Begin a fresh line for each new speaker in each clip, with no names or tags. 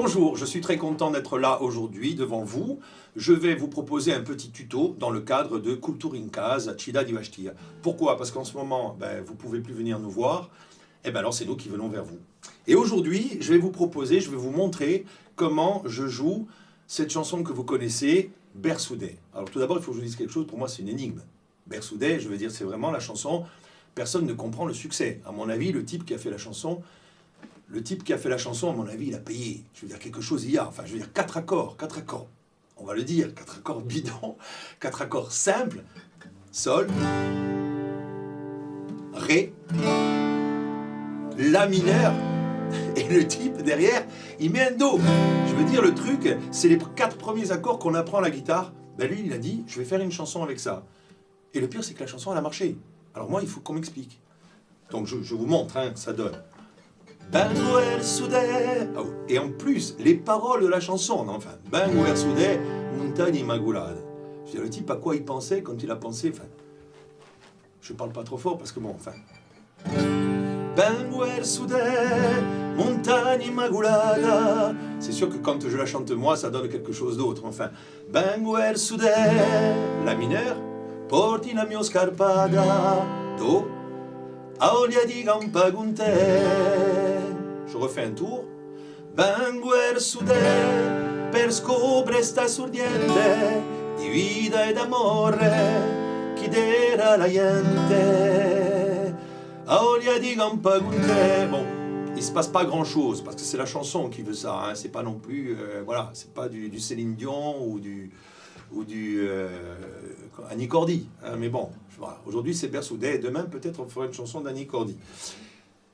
Bonjour, je suis très content d'être là aujourd'hui devant vous. Je vais vous proposer un petit tuto dans le cadre de Cultura in Casa Cida di Bastia. Pourquoi? Parce qu'en ce moment, vous ne pouvez plus venir nous voir. Alors c'est nous qui venons vers vous. Et aujourd'hui, je vais vous montrer comment je joue cette chanson que vous connaissez, Bersoudé. Alors tout d'abord, il faut que je vous dise quelque chose, pour moi c'est une énigme. Bersoudé, je veux dire, c'est vraiment la chanson, personne ne comprend le succès. À mon avis, le type qui a fait la chanson, à mon avis, il a payé. Je veux dire, quelque chose il y a. Enfin, je veux dire, 4 accords. On va le dire, 4 accords bidons, 4 accords simples. Sol, Ré, La mineur, et le type derrière, il met un Do. Je veux dire, le truc, c'est les 4 premiers accords qu'on apprend à la guitare. Lui, il a dit, je vais faire une chanson avec ça. Et le pire, c'est que la chanson, elle a marché. Alors moi, il faut qu'on m'explique. Donc je vous montre, ça donne. Bango el Sudé. Et en plus, les paroles de la chanson, Bango el Sudé, montagne immaculada. Je veux dire, le type, à quoi il pensait quand il a pensé, je parle pas trop fort parce que Bango el Sudé, montagne immaculada. C'est sûr que quand je la chante moi, ça donne quelque chose d'autre, Bango el Sudé, La mineur, porti la mia scarpada, Do, Aulia di Gampagunte. Je refais un tour. Bango el Sudé, per scoprire sta sordiente di vita e d'amore, chi dera la gente. Aulia di Gampagunte. Bon, il se passe pas grand chose parce que c'est la chanson qui veut ça. C'est pas non plus, c'est pas du Céline Dion ou du Annie Cordy. Mais bon, voilà. Aujourd'hui c'est Bersoudé et demain peut-être on fera une chanson d'Annie Cordy.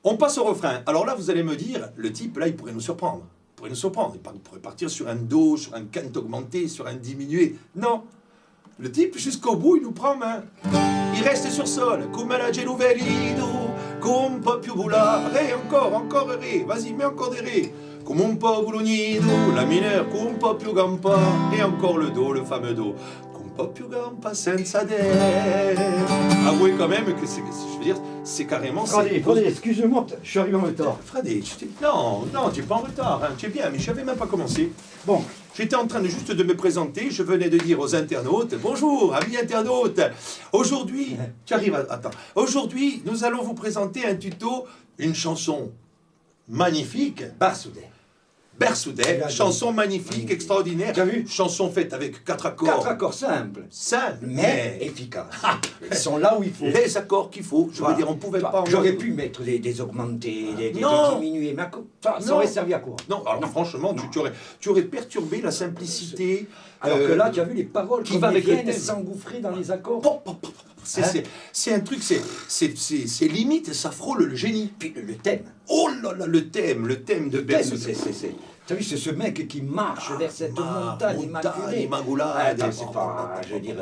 On passe au refrain. Alors là, vous allez me dire, le type, là, il pourrait nous surprendre. Il pourrait partir sur un Do, sur un canto augmenté, sur un diminué. Non. Le type, jusqu'au bout, il nous prend main. Il reste sur sol. Come la gelovelido, come un po' più vola. Ré, encore Ré. Vas-y, mets encore des Ré. Come un po' vulognido, La mineur, come un po' più gampa. Et encore le Do, le fameux Do. Po' più gampa senza de. Avouez quand même que c'est carrément...
Freddy, excuse-moi, je suis arrivé en retard.
Freddy, non, tu n'es pas en retard, tu es bien, mais je n'avais même pas commencé. Bon, j'étais en train juste de me présenter, je venais de dire aux internautes, bonjour, amis internautes, aujourd'hui, aujourd'hui, nous allons vous présenter un tuto, une chanson magnifique, Bersoudé, chanson magnifique, extraordinaire.
Tu as vu?
Chanson faite avec 4 accords.
4 accords simples.
Mais
efficaces. Ils sont là où il faut.
Les accords qu'il faut. Je veux dire, on pouvait pas...
J'aurais pu mettre des augmentés, des diminués, mais ça aurait servi à quoi?
Non, alors franchement, tu aurais perturbé la simplicité.
Alors que là, tu as vu les paroles qui viennent s'engouffrer dans les accords.
C'est un truc, c'est limite, ça frôle le génie.
Puis le thème.
Oh là là, le thème de Bersoudé.
Tu as vu, c'est ce mec qui marche vers cette montagne immaculée. C'est pas, je veux dire...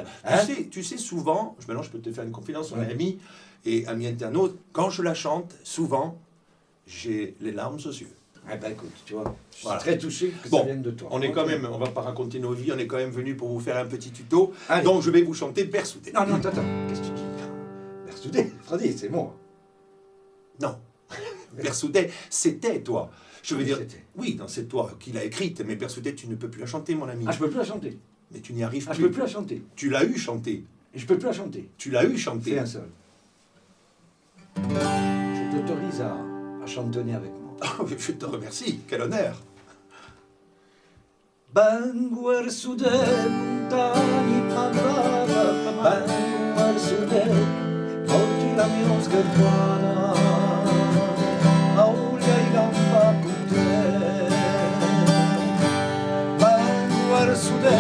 Tu sais, souvent, maintenant je peux te faire une confidence sur mes amis et amis internautes, quand je la chante, souvent, j'ai les larmes aux yeux.
Écoute, tu vois, je suis très touché que ça vienne de toi.
On va pas raconter nos vies, on est quand même venu pour vous faire un petit tuto. Donc je vais vous chanter Bersoudé.
Non, attends, qu'est-ce que tu dis? Bersoudé, Freddy, c'est moi.
Non, Bersoudé, c'était toi. Je veux dire, oui, c'est toi qui l'as écrite, mais Bersoudé, tu ne peux plus la chanter, mon ami.
Je peux plus la chanter.
Mais tu n'y arrives plus.
Je peux plus la chanter.
Tu l'as eu chanter.
Je peux plus la chanter.
Tu l'as eu chanter.
Fais un seul. Je t'autorise à chantonner avec moi.
Je te remercie, quel honneur.
Bango el Sudé, montagne immaculada, Bango el Sudé, porti la mia scarpada, Aulia i Gampagunte. Bango el Sudé,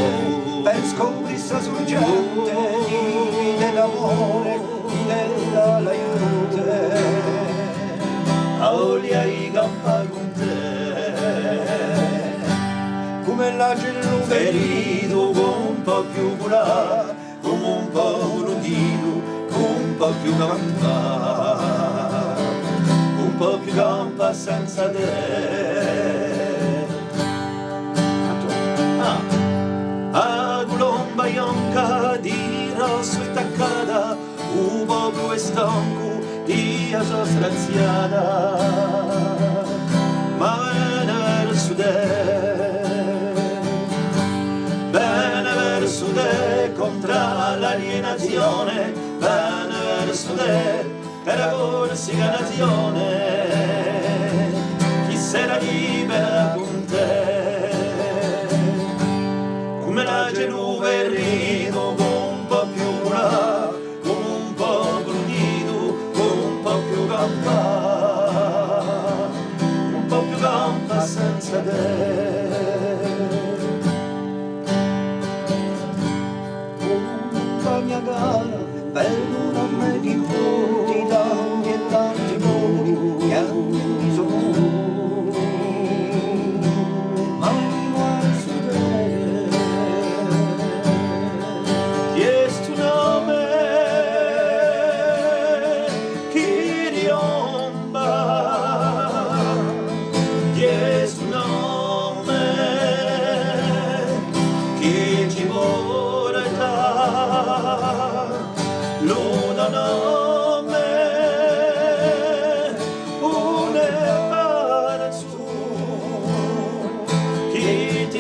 per scoprire sta sorgente di vita e d'amore, chi dera la gente. Aulia i Gampagunte, come la gelovelido, come un po' più vola, come un po' lunghino, come un po' più gampa, un po' più gampa senza de. A Colomba Ionca di rosso e taccata, un po' più stanco di asa straziata, ma nel sud
immaginazione, bene verso te, per la buona siganazione, chi sarà libera con te. Come la genuve rido con un po' più là, con un po' brunido, con un po' più campa senza te.
Compagna cara, bello non me di cuori, tanti e tanti modi che hanno bisogno, ma non su te.
Chiesto un nome, chi riomba, chiesto un nome, chi ci porta, l'una nome, un fare su, chi ti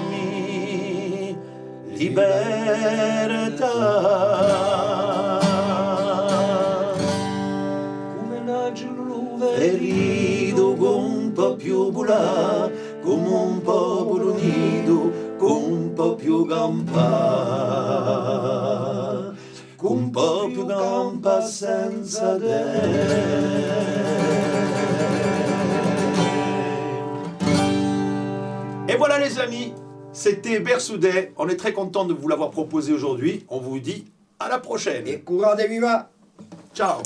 chiami libertà.
Come la genuve
E rido con un po' più bulà, come un po' brunido, con un po' più gampa, con un po' più gampa senza te. Et voilà les amis, c'était Bersoudet. On est très content de vous l'avoir proposé aujourd'hui. On vous dit à la prochaine.
e curate viva!
Ciao.